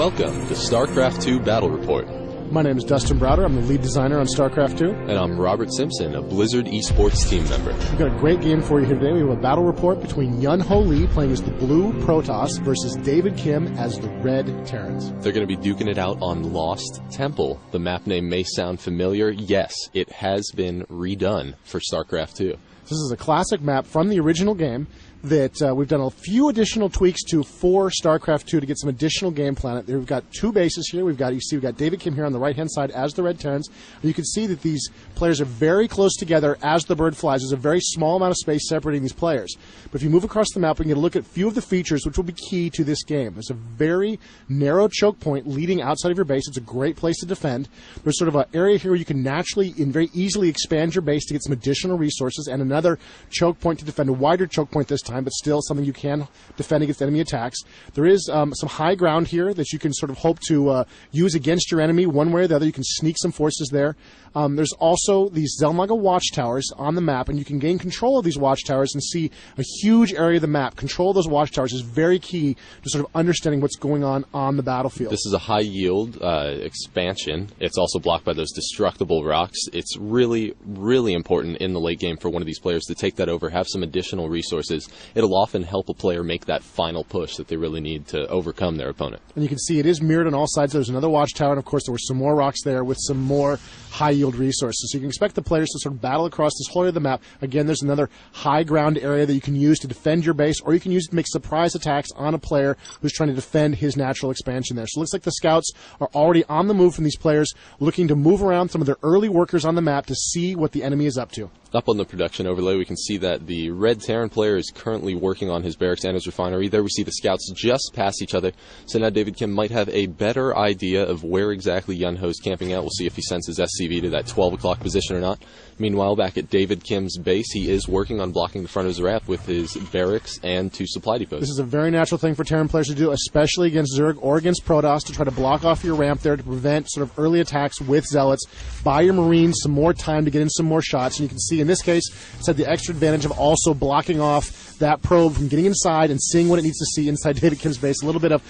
Welcome to Starcraft 2 Battle Report. My name is Dustin Browder. I'm the lead designer on Starcraft 2. And I'm Robert Simpson, a Blizzard esports team member. We've got a great game for you here today. We have a battle report between Yun Ho Lee playing as the blue Protoss versus David Kim as the red Terrans. They're going to be duking it out on Lost Temple. The map name may sound familiar. Yes, it has been redone for Starcraft 2. This is a classic map from the original game that we've done a few additional tweaks to for StarCraft 2 to get some additional game planet. We've got two bases here. We've got David Kim here on the right-hand side as the Red Terrans. And you can see that these players are very close together as the bird flies. There's a very small amount of space separating these players. But if you move across the map, we can get a look at a few of the features which will be key to this game. There's a very narrow choke point leading outside of your base. It's a great place to defend. There's sort of an area here where you can naturally and very easily expand your base to get some additional resources, and another choke point to defend, a wider choke point this time, but still something you can defend against enemy attacks. There is some high ground here that you can sort of hope to use against your enemy one way or the other. You can sneak some forces there. There's also these Zelmaga watchtowers on the map, and you can gain control of these watchtowers and see a huge area of the map. Control of those watchtowers is very key to sort of understanding what's going on the battlefield. This is a high-yield expansion. It's also blocked by those destructible rocks. It's really, really important in the late game for one of these players to take that over, have some additional resources. It'll often help a player make that final push that they really need to overcome their opponent. And you can see it is mirrored on all sides. There's another watchtower, and of course there were some more rocks there with some more high-yield resources. So you can expect the players to sort of battle across this whole area of the map. Again, there's another high ground area that you can use to defend your base, or you can use it to make surprise attacks on a player who's trying to defend his natural expansion there. So it looks like the scouts are already on the move from these players, looking to move around some of their early workers on the map to see what the enemy is up to. Up on the production overlay, we can see that the Red Terran player is currently working on his barracks and his refinery. There we see the scouts just pass each other. So now David Kim might have a better idea of where exactly Yun Ho's camping out. We'll see if he sends his SCV to that 12 o'clock position or not. Meanwhile, back at David Kim's base, he is working on blocking the front of his raft with his barracks and two supply depots. This is a very natural thing for Terran players to do, especially against Zerg or against Protoss, to try to block off your ramp there to prevent sort of early attacks with Zealots. Buy your Marines some more time to get in some more shots. And you can see in this case, it's had the extra advantage of also blocking off that probe from getting inside and seeing what it needs to see inside David Kim's base. A little bit of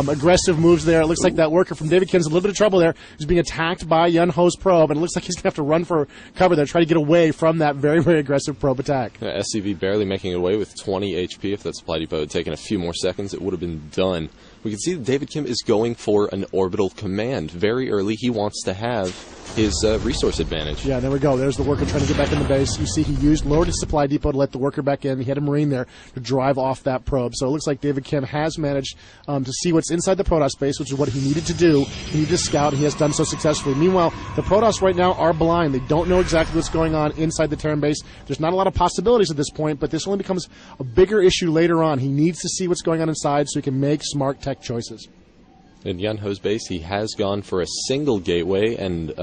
aggressive moves there. It looks like that worker from David Kim's in a little bit of trouble there. He's being attacked by Yun Ho's probe, and it looks like he's going to have to run for cover there, try to get away from that very, very aggressive probe attack. SCV barely making it away with 20 HP. If that supply depot had taken a few more seconds, it would have been done. We can see that David Kim is going for an orbital command. Very early, he wants to have his resource advantage. Yeah, there we go. There's the worker trying to get back in the base. You see he lowered his supply depot to let the worker back in. He had a Marine there to drive off that probe. So it looks like David Kim has managed to see what's inside the Protoss base, which is what he needed to do. He needed to scout, and he has done so successfully. Meanwhile, the Protoss right now are blind. They don't know exactly what's going on inside the Terran base. There's not a lot of possibilities at this point, but this only becomes a bigger issue later on. He needs to see what's going on inside so he can make smart tech choices. In Yun Ho's base, he has gone for a single gateway and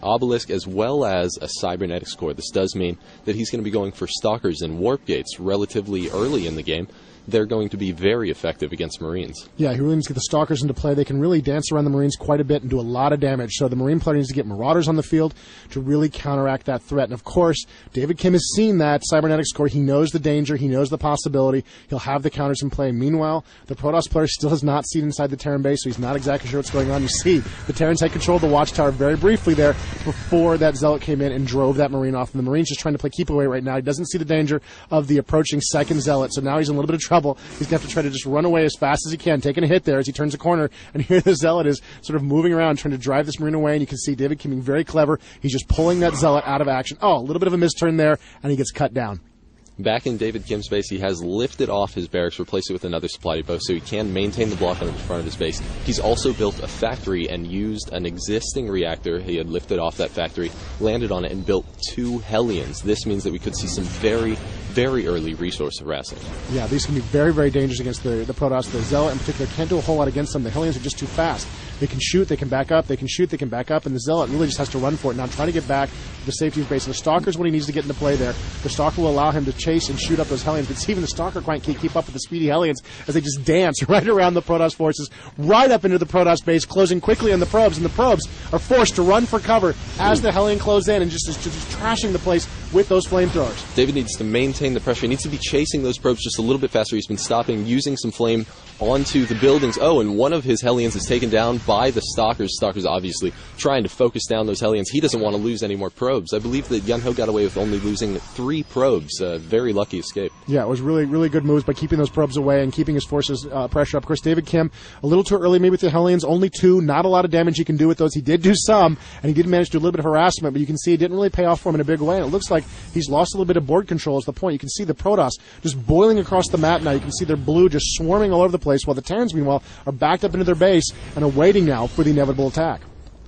obelisk as well as a cybernetics core. This does mean that he's going to be going for stalkers and warp gates relatively early in the game. They're going to be very effective against Marines. Yeah, he really needs to get the Stalkers into play. They can really dance around the Marines quite a bit and do a lot of damage. So the Marine player needs to get Marauders on the field to really counteract that threat. And of course, David Kim has seen that cybernetics core. He knows the danger. He knows the possibility. He'll have the counters in play. Meanwhile, the Protoss player still has not seen inside the Terran base, so he's not exactly sure what's going on. You see, the Terrans had control of the Watchtower very briefly there before that Zealot came in and drove that Marine off. And the Marine's just trying to play keep away right now. He doesn't see the danger of the approaching second Zealot, so now he's in a little bit of trouble. He's going to have to try to just run away as fast as he can, taking a hit there as he turns a corner, and here the Zealot is sort of moving around trying to drive this Marine away, and you can see David Kim being very clever. He's just pulling that Zealot out of action. Oh, a little bit of a misturn there, and he gets cut down. Back in David Kim's base, he has lifted off his barracks, replaced it with another supply depot, so he can maintain the block on the front of his base. He's also built a factory and used an existing reactor. He had lifted off that factory, landed on it, and built 2 Hellions. This means that we could see some very, very early resource harassing. Yeah, these can be very, very dangerous against the Protoss. The Zealot in particular can't do a whole lot against them. The Hellions are just too fast. They can shoot, they can back up, they can shoot, they can back up, and the Zealot really just has to run for it. Now trying to get back to the safety of base. And the Stalker's what he needs to get into play there. The Stalker will allow him to chase and shoot up those Hellions, but even the Stalker can't keep up with the speedy Hellions as they just dance right around the Protoss forces, right up into the Protoss base, closing quickly on the probes, and the probes are forced to run for cover as the Hellion close in and just trashing the place with those flamethrowers. David needs to maintain the pressure. He needs to be chasing those probes just a little bit faster. He's been stopping, using some flame onto the buildings. Oh, and one of his Hellions is taken down by the Stalkers. Stalkers obviously trying to focus down those Hellions. He doesn't want to lose any more probes. I believe that Yunho got away with only losing 3 probes. Very lucky escape. Yeah, it was really, really good moves by keeping those probes away and keeping his forces pressure up. Of course, David Kim, a little too early maybe with the Hellions. Only 2, not a lot of damage he can do with those. He did do some, and he did manage to do a little bit of harassment, but you can see it didn't really pay off for him in a big way, and it looks like he's lost a little bit of board control is the point. You can see the Protoss just boiling across the map now. You can see their blue just swarming all over the place, while the Terrans, meanwhile, are backed up into their base and are waiting now for the inevitable attack.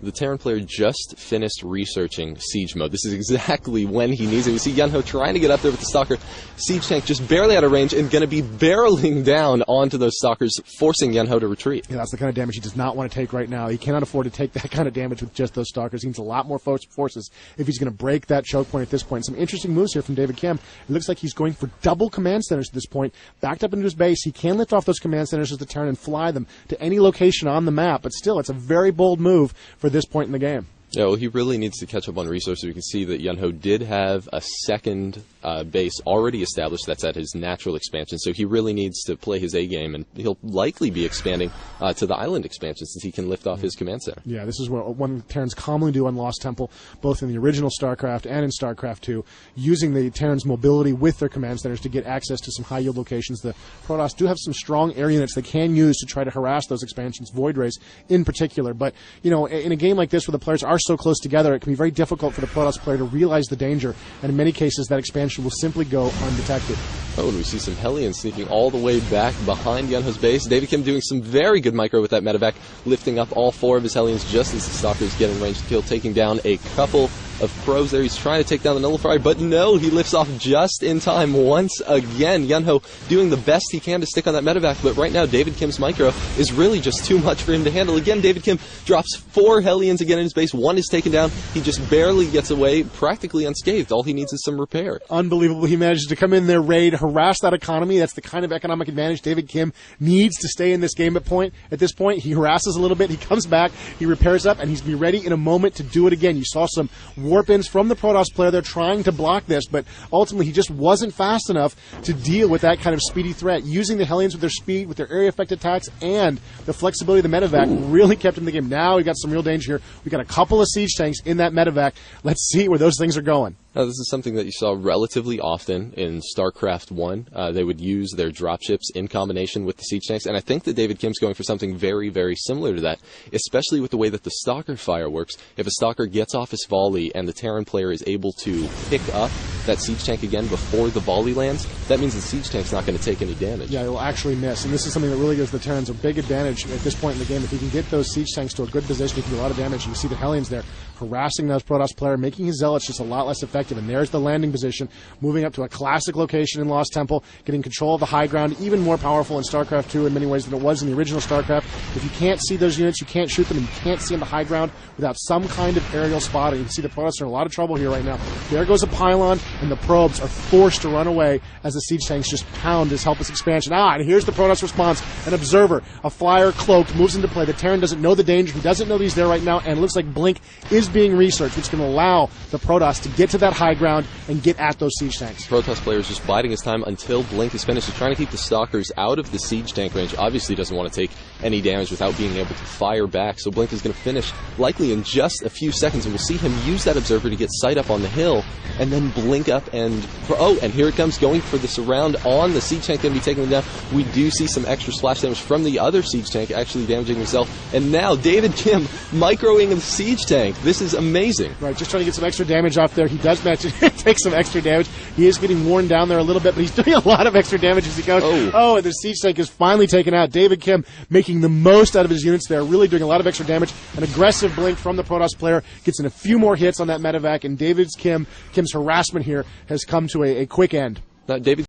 The Terran player just finished researching Siege mode. This is exactly when he needs it. We see Yunho trying to get up there with the Stalker. Siege tank just barely out of range and going to be barreling down onto those Stalkers, forcing Yunho to retreat. Yeah, that's the kind of damage he does not want to take right now. He cannot afford to take that kind of damage with just those Stalkers. He needs a lot more forces if he's going to break that choke point at this point. Some interesting moves here from David Kim. It looks like he's going for double command centers at this point. Backed up into his base, he can lift off those command centers as the Terran and fly them to any location on the map, but still, it's a very bold move for this point in the game. Yeah, well, he really needs to catch up on resources. We can see that Yunho did have a second base already established. That's at his natural expansion, so he really needs to play his A game, and he'll likely be expanding to the island expansion since he can lift off his command center. Yeah, this is what one Terrans commonly do on Lost Temple, both in the original StarCraft and in StarCraft 2, using the Terrans' mobility with their command centers to get access to some high-yield locations. The Protoss do have some strong air units they can use to try to harass those expansions, Void Rays in particular, but, you know, in a game like this where the players are so close together, it can be very difficult for the Protoss player to realize the danger, and in many cases that expansion will simply go undetected. Oh, and we see some Hellions sneaking all the way back behind Yunho's base. David Kim doing some very good micro with that medevac, lifting up all 4 of his Hellions just as the Stalkers get in range to kill, taking down a couple of probes there. He's trying to take down the Nullifier, but no, he lifts off just in time once again. Yunho doing the best he can to stick on that medevac, but right now David Kim's micro is really just too much for him to handle. Again, David Kim drops 4 Hellions again in his base. 1 is taken down. He just barely gets away, practically unscathed. All he needs is some repair. Unbelievable. He manages to come in there, raid, harass that economy. That's the kind of economic advantage David Kim needs to stay in this game at this point. He harasses a little bit. He comes back. He repairs up, and he's going to be ready in a moment to do it again. You saw some warp-ins from the Protoss player. They're trying to block this, but ultimately he just wasn't fast enough to deal with that kind of speedy threat. Using the Hellions with their speed, with their area effect attacks, and the flexibility of the medevac really kept him in the game. Now we got some real danger here. We got a couple of siege tanks in that medevac. Let's see where those things are going. Now, this is something that you saw relatively often in StarCraft 1. They would use their dropships in combination with the siege tanks, and I think that David Kim's going for something very, very similar to that, especially with the way that the Stalker fire works. If a Stalker gets off his volley and the Terran player is able to pick up that siege tank again before the volley lands, that means the siege tank's not going to take any damage. Yeah, it will actually miss, and this is something that really gives the Terrans a big advantage at this point in the game. If he can get those siege tanks to a good position, he can do a lot of damage. You can see the Hellions there harassing those Protoss player, making his Zealots just a lot less effective, and there's the landing position, moving up to a classic location in Lost Temple, getting control of the high ground, even more powerful in StarCraft 2 in many ways than it was in the original StarCraft. If you can't see those units, you can't shoot them, and you can't see them the high ground without some kind of aerial spotting. You can see the Protoss are in a lot of trouble here right now. There goes a pylon, and the probes are forced to run away as the siege tanks just pound this helpless expansion. And here's the Protoss response. An observer, a flyer cloaked, moves into play. The Terran doesn't know the danger. He doesn't know he's there right now, and it looks like Blink is being researched, which can allow the Protoss to get to that high ground and get at those siege tanks. Protoss player is just biding his time until Blink is finished. He's trying to keep the Stalkers out of the siege tank range. Obviously doesn't want to take any damage without being able to fire back, so Blink is going to finish likely in just a few seconds, and we'll see him use that observer to get sight up on the hill, and then blink up and... Oh, and here it comes, going for the surround on the siege tank, going to be taking them down. We do see some extra splash damage from the other siege tank, actually damaging himself, and now David Kim microing the siege tank. This is amazing. Right, just trying to get some extra damage off there. He does manage to take some extra damage. He is getting worn down there a little bit, but he's doing a lot of extra damage as he goes. Oh, and the siege tank is finally taken out. David Kim making the most out of his units there, really doing a lot of extra damage. An aggressive blink from the Protoss player gets in a few more hits on that medevac, and Kim's harassment here has come to a quick end. David